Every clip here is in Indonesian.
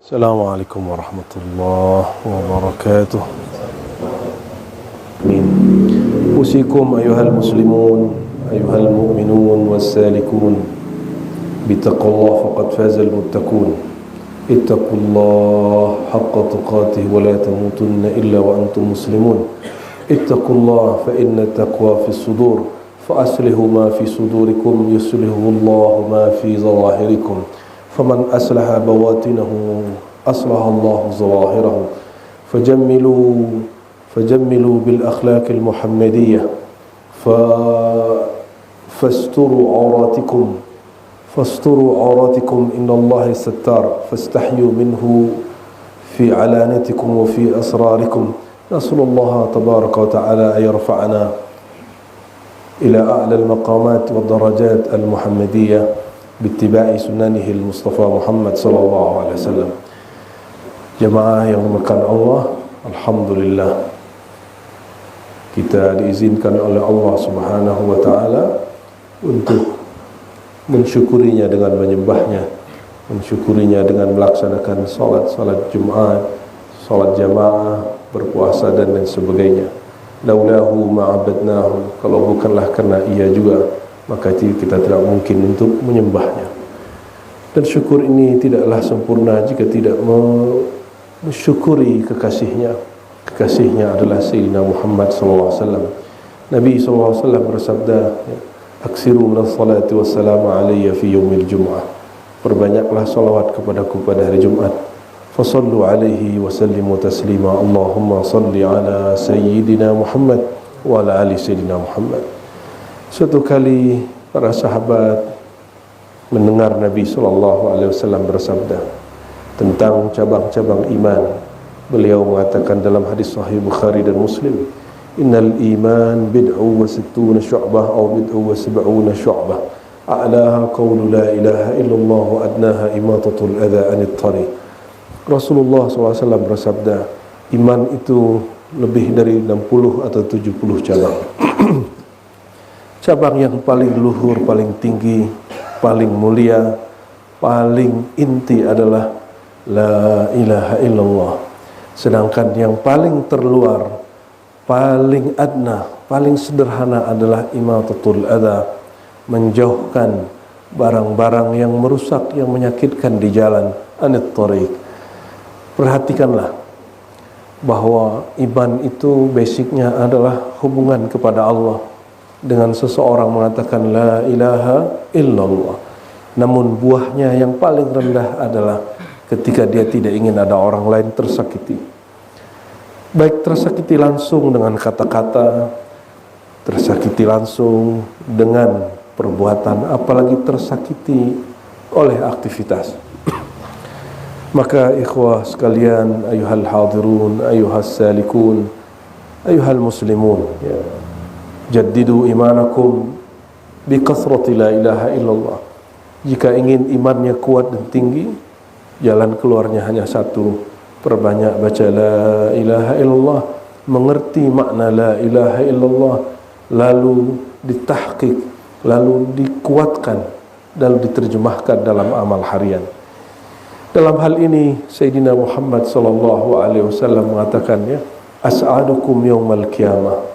السلام عليكم ورحمة الله وبركاته. آمين. أوصيكم أيها المسلمون أيها المؤمنون والسالكون بتقوى الله فقد فاز المتقون. اتقوا الله حق تقاته ولا تموتن إلا وأنتم مسلمون. اتقوا الله فإن التقوى في الصدور فأصلحوا ما في صدوركم يصلحه الله ما في ظواهركم. فمن أصلح بواطنه أصلح الله ظواهره. فجملوا بالأخلاق المحمدية فاستروا عوراتكم إن الله ستار فاستحيوا منه في علانتكم وفي أسراركم. نسأل الله تبارك وتعالى أن يرفعنا إلى أعلى المقامات والدرجات المحمدية باتباع سننه المصطفى محمد صلى الله عليه وسلم. Jemaah yang dimuliakan Allah, alhamdulillah kita diizinkan oleh Allah Subhanahu wa taala untuk mensyukurinya dengan menyembahnya, mensyukurinya dengan melaksanakan salat Jumat, salat jamaah, berpuasa dan lain sebagainya. Laulahu ma'abadnahu, kalau bukanlah karena ia juga maka kita tidak mungkin untuk menyembahnya. Dan syukur ini tidaklah sempurna jika tidak mensyukuri kekasihnya. Kekasihnya adalah Sayyidina Muhammad SAW. Nabi SAW bersabda, aksiru minas salati wassalamu alaiya fi yaumil jum'ah. Perbanyaklah salawat kepadaku pada hari Jumat. Fasallu alaihi wa sallimu taslima. Allahumma salli ala Sayyidina Muhammad wa ala ali Sayyidina Muhammad. Suatu kali para sahabat mendengar Nabi SAW bersabda tentang cabang-cabang iman. Beliau mengatakan dalam hadis Sahih Bukhari dan Muslim, Innal iman bid'u wa sittuna syu'bah atau bid'u wa sab'una syu'bah. A'laha qawlu la ilaha illallah wa adnaha imatatul adha anit tariq. Rasulullah SAW bersabda, iman itu lebih dari 60 atau 70 cabang. Cabang yang paling luhur, paling tinggi, paling mulia, paling inti adalah la ilaha illallah. Sedangkan yang paling terluar, paling adna, paling sederhana adalah imatatul adha, menjauhkan barang-barang yang merusak, yang menyakitkan di jalan, anit tariq. Perhatikanlah bahwa iman itu basicnya adalah hubungan kepada Allah. Dengan seseorang mengatakan la ilaha illallah, namun buahnya yang paling rendah adalah ketika dia tidak ingin ada orang lain tersakiti. Baik tersakiti langsung dengan kata-kata, tersakiti langsung dengan perbuatan, apalagi tersakiti oleh aktivitas. Maka ikhwah sekalian, ayuhal hadirun, ayuhas salikun, ayuhal muslimun, ya, jaddidu imanakum bi kasrati la ilaha illallah. Jika ingin imannya kuat dan tinggi, jalan keluarnya hanya satu, perbanyak baca la ilaha illallah, mengerti makna la ilaha illallah, lalu ditahqiq, lalu dikuatkan dan diterjemahkan dalam amal harian. Dalam hal ini Sayyidina Muhammad sallallahu alaihi wasallam mengatakannya, as'adukum yaumal qiyamah.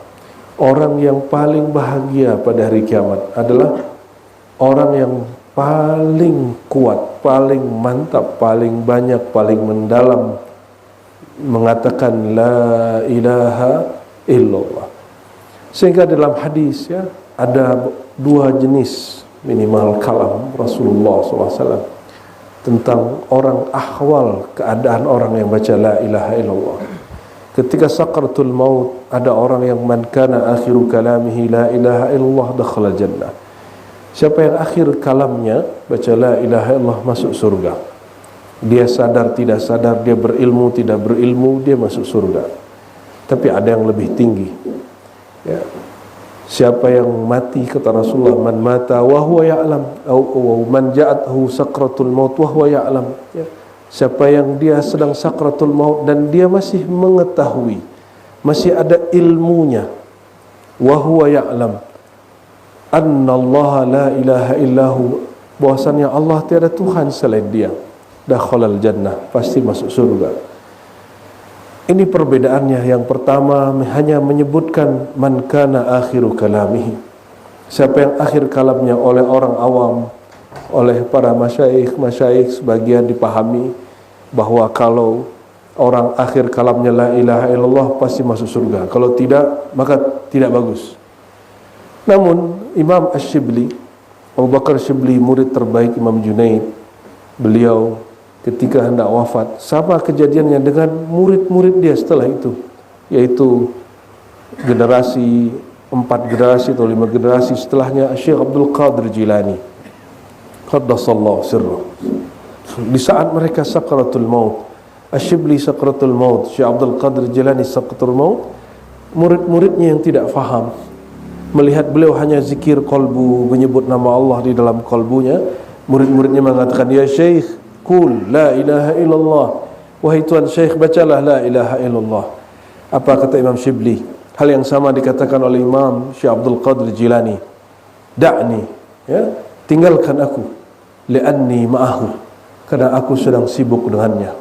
Orang yang paling bahagia pada hari kiamat adalah orang yang paling kuat, paling mantap, paling banyak, paling mendalam mengatakan la ilaha illallah. Sehingga dalam hadis, ya, ada dua jenis minimal kalam Rasulullah SAW tentang orang, ahwal, keadaan orang yang baca la ilaha illallah. Ketika sakratul maut, ada orang yang man kana akhiru kalamihi la ilaha illallah dakhala jannah. Siapa yang akhir kalamnya baca la ilaha illallah masuk surga. Dia sadar tidak sadar, dia berilmu tidak berilmu, dia masuk surga. Tapi ada yang lebih tinggi, ya. Siapa yang mati, kata Rasulullah, man mata wa huwa ya'lam, atau man ja'athu sakratul maut wa huwa ya'lam, ya. Siapa yang dia sedang sakratul maut dan dia masih mengetahui, masih ada ilmunya, wa huwa ya'lam annallaha la ilaha illahu, bahwasannya Allah tiada Tuhan selain dia, dakhalal jannah, pasti masuk surga. Ini perbedaannya. Yang pertama hanya menyebutkan man kana akhiru kalamihi, siapa yang akhir kalamnya oleh orang awam, oleh para masyaikh sebagian dipahami bahwa kalau orang akhir kalamnya la ilaha illallah pasti masuk surga, kalau tidak maka tidak bagus. Namun Imam Asy-Syibli, Abu Bakar Syibli, murid terbaik Imam Junaid, beliau ketika hendak wafat sama kejadiannya dengan murid-murid dia setelah itu, yaitu generasi 4 generasi atau 5 generasi setelahnya, Syekh Abdul Qadir Jilani qaddasallahu sirruh. Di saat mereka sakaratul maut, Asy-Syibli sakaratul maut, Syekh Abdul Qadir Jilani sakaratul maut, murid-muridnya yang tidak faham melihat beliau hanya zikir qalbu, menyebut nama Allah di dalam kalbunya, murid-muridnya mengatakan, ya Syekh, qul la ilaha illallah, wahai tuan Syekh, bacalah la ilaha illallah. Apa kata Imam Syibli? Hal yang sama dikatakan oleh Imam Syekh Abdul Qadir Jilani, da'ni, ya, tinggalkan aku, li'anni ma'ahu, karena aku sedang sibuk dengannya,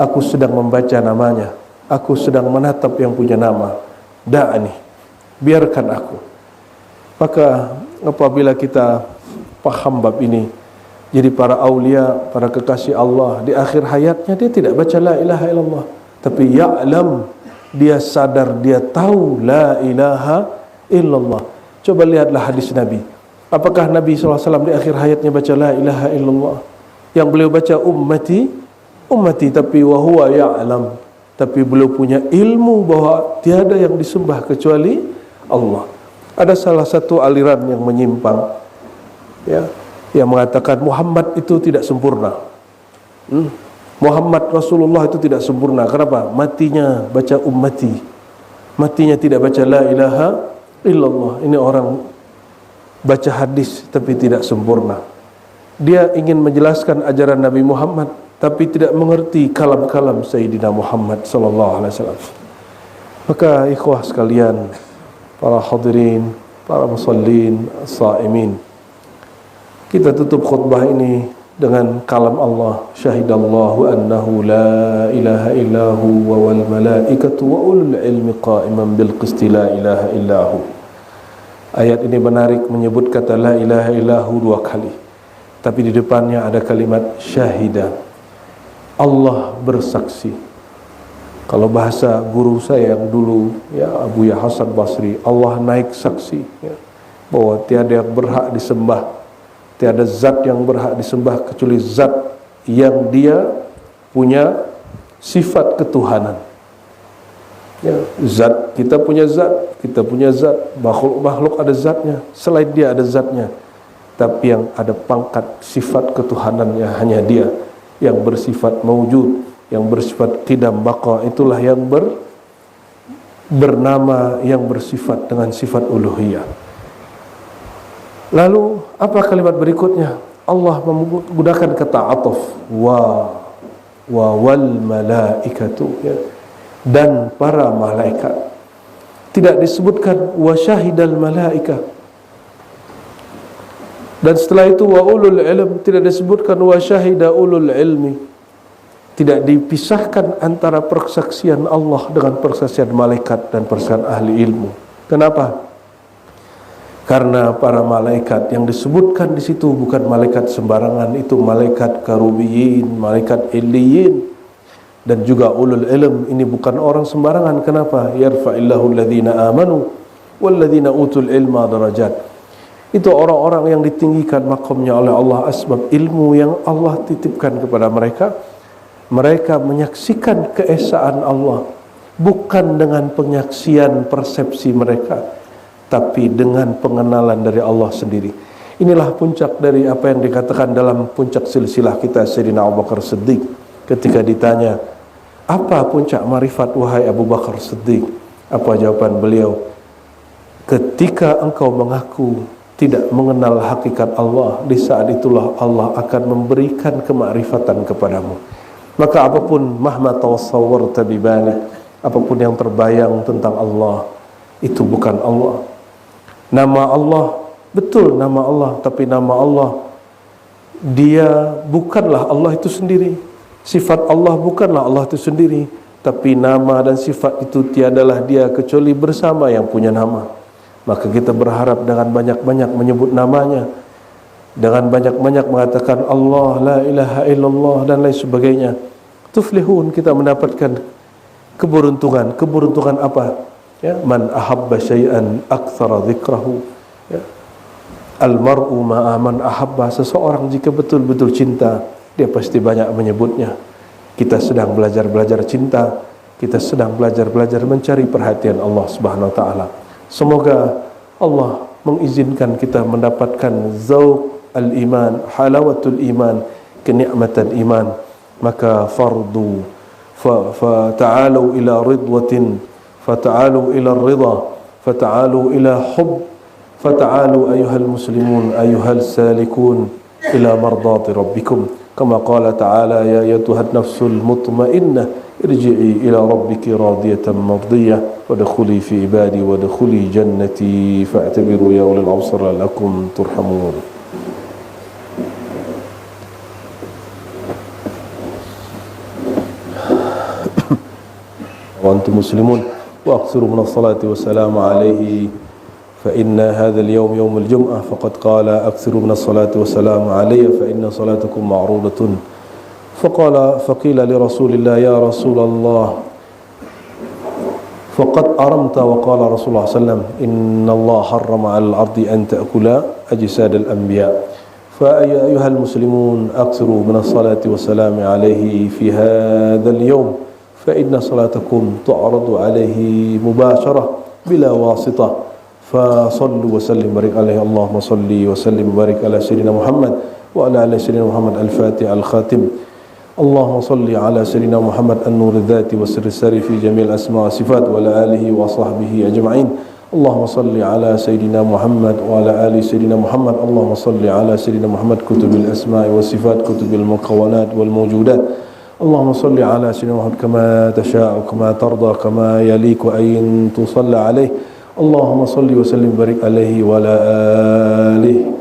aku sedang membaca namanya, aku sedang menatap yang punya nama. Da'ni, biarkan aku. Maka apabila kita paham bab ini, jadi para aulia, para kekasih Allah di akhir hayatnya dia tidak baca la ilaha illallah, tapi ya'lam, dia sadar, dia tahu la ilaha illallah. Coba lihatlah hadis Nabi. Apakah Nabi SAW di akhir hayatnya baca la ilaha illallah? Yang beliau baca ummati, ummati, tapi wa huwa ya'lam, tapi beliau punya ilmu bahwa tiada yang disembah kecuali Allah. Ada salah satu aliran yang menyimpang, ya, yang mengatakan Muhammad itu tidak sempurna. Muhammad Rasulullah itu tidak sempurna. Kenapa? Matinya baca ummati, matinya tidak baca la ilaha illallah. Ini orang baca hadis tapi tidak sempurna. Dia ingin menjelaskan ajaran Nabi Muhammad tapi tidak mengerti kalam-kalam Sayyidina Muhammad sallallahu alaihi wasallam. Maka ikhwah sekalian, para hadirin, para musallin, as-saimin, kita tutup khutbah ini dengan kalam Allah, syahidallahu annahu la ilaha illahu wa wal malaikatu wa ulul ilmi qa'iman bil qisti la ilaha illahu. Ayat ini menarik, menyebut kata la ilaha illahu 2 kali, tapi di depannya ada kalimat syahidan, Allah bersaksi. Kalau bahasa guru saya yang dulu, ya, Abu Ya Hasan Basri, Allah naik saksi, ya, bahwa tiada yang berhak disembah, tiada zat yang berhak disembah kecuali zat yang dia punya sifat ketuhanan. Ya, zat, kita punya zat, makhluk ada zatnya, selain dia ada zatnya, tapi yang ada pangkat sifat ketuhanannya hanya dia, yang bersifat maujud, yang bersifat qidam baqa, itulah yang bernama, yang bersifat dengan sifat uluhiyah. Lalu apa kalimat berikutnya? Allah menggunakan kata ataf, wa wal malaikatu, ya, dan para malaikat. Tidak disebutkan wa syahidal malaika. Dan setelah itu wa ulul ilm, tidak disebutkan wa syahida ulul ilmi. Tidak dipisahkan antara persaksian Allah dengan persaksian malaikat dan persaksian ahli ilmu. Kenapa? Karena para malaikat yang disebutkan di situ bukan malaikat sembarangan, itu malaikat karubiyin, malaikat illiyin, dan juga ulul ilm. Ini bukan orang sembarangan. Kenapa? Yarfa'illahu alladhina amanu walladhina utul ilma darajat. Itu orang-orang yang ditinggikan makamnya oleh Allah, asbab ilmu yang Allah titipkan kepada mereka. Mereka menyaksikan keesaan Allah bukan dengan penyaksian persepsi mereka, tapi dengan pengenalan dari Allah sendiri. Inilah puncak dari apa yang dikatakan dalam puncak silsilah kita Sayyidina Abu Bakar Siddiq. Ketika ditanya, apa puncak marifat wahai Abu Bakar Siddiq? Apa jawaban beliau? Ketika engkau mengaku tidak mengenal hakikat Allah, di saat itulah Allah akan memberikan kemakrifatan kepadamu. Maka apapun mahma tawassawarta bibalik, apapun yang terbayang tentang Allah, itu bukan Allah. Nama Allah, betul nama Allah, tapi nama Allah dia bukanlah Allah itu sendiri. Sifat Allah bukanlah Allah itu sendiri, tapi nama dan sifat itu tiadalah dia kecuali bersama yang punya nama. Maka kita berharap dengan banyak-banyak menyebut namanya, dengan banyak-banyak mengatakan Allah, la ilaha illallah dan lain sebagainya, tuflihun, kita mendapatkan keberuntungan. Keberuntungan apa? Ya, man ahabba syai'an aktsara dzikrahu. Ya. Almar'u ma'a man ahabba, seseorang jika betul-betul cinta, dia pasti banyak menyebutnya. Kita sedang belajar cinta, kita sedang belajar mencari perhatian Allah Subhanahu wa taala. Semoga Allah mengizinkan kita mendapatkan zauq al-iman, halawatul iman, kenikmatan iman. Maka fardu fata'alu ila ridwatin, fata'alu ila ridha, fata'alu ila hubb, fata'alu ayyuhal muslimun ayyuhal salikun ila mardati rabbikum. Kama qala ta'ala ya ayyatuhan nafsul mutmainnah irji'i ila rabbiki radiyatan mardiyah wadkhuli fi ibadi wadkhuli jannati fa'tabiru ya ulil absar la'allakum turhamun. Wa antum muslimun wa aqsiru min as-salati wassalamu alayhi fa inna hadha al-yawm yawm al-jum'ah faqad qala aqsiru min as-salati wassalamu alayya fa inna salatakum ma'rudatun. فقيل لرسول الله يا رسول الله فقد أرمت وقال رسول الله صلى الله عليه وسلم إن الله حرم على الأرض أن تأكل أجساد الأنبياء. فأيها المسلمون أكثروا من الصلاة والسلام عليه في هذا اليوم فإن صلاتكم تعرض عليه مباشرة بلا واسطة. فصلوا وسلم وبارك عليه. اللهم صل وسلم وبارك على سيدنا محمد وعلى آل سيدنا محمد الفاتح الخاتم. اللهم صل على سيدنا محمد النور الذاتي والسر الساري في جميع الأسماء والصفات وعلى آله وصحبه أجمعين. اللهم صل على سيدنا محمد وعلى آل سيدنا محمد. اللهم صل على سيدنا محمد كتب الأسماء والصفات كتب المكونات والموجودات. اللهم صل على سيدنا محمد كما تشاء وكما ترضى كما يليق أن تصلى عليه. اللهم صل وسلم وبارك عليه وعلى آله.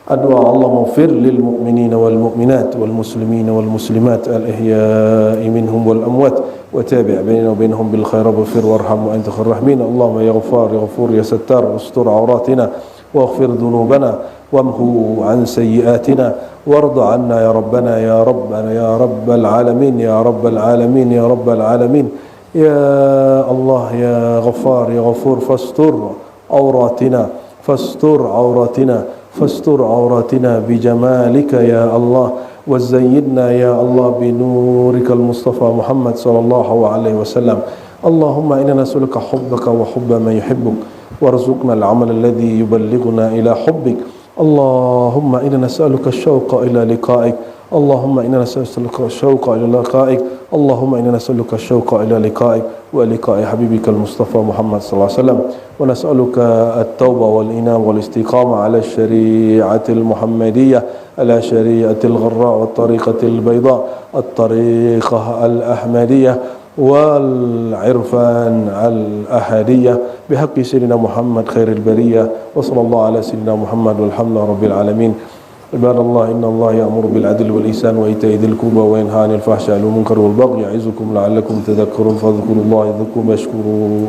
أدعو اللهم اغفر للمؤمنين والمؤمنات والمسلمين والمسلمات الأحياء منهم والأموات وتابع بيننا وبينهم بالخير واغفر وارحم وأنت خير الراحمين. اللهم يا غفار يا غفور يا ستار استر عوراتنا واغفر ذنوبنا وامحو عن سيئاتنا وارض عنا يا ربنا يا ربنا يا رب العالمين يا رب العالمين يا رب العالمين. يا الله يا غفار يا غفور فاستر عوراتنا فاستر عوراتنا فاستر عوراتنا بجمالك يا الله وزيدنا يا الله بنورك المصطفى محمد صلى الله عليه وسلم. اللهم إنا نسألك حبك وحب من يحبك وارزقنا العمل الذي يبلغنا إلى حبك. اللهم إنا نسألك الشوق إلى لقائك. اللهم إنا نسألك الشوق إلى لقائك. اللهم إنا نسألك الشوق إلى لقائك ولقاء حبيبك المصطفى محمد صلى الله عليه وسلم. ونسألك التوبة والإنابة والاستقامة على الشريعة المحمدية على شريعة الغراء والطريقة البيضاء الطريقة الأحمدية والعرفان الأحدية بحق سيدنا محمد خير البرية. وصلى الله على سيدنا محمد والحمد لله رب العالمين. عباد الله إن الله يأمر بالعدل والإحسان وإيتاء ذي القربى وينهى عن الفحشاء والمنكر والبغي يعظكم لعلكم تذكرون فاذكروا الله يذكركم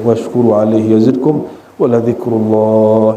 واشكروا عليه يزدكم ولذكر الله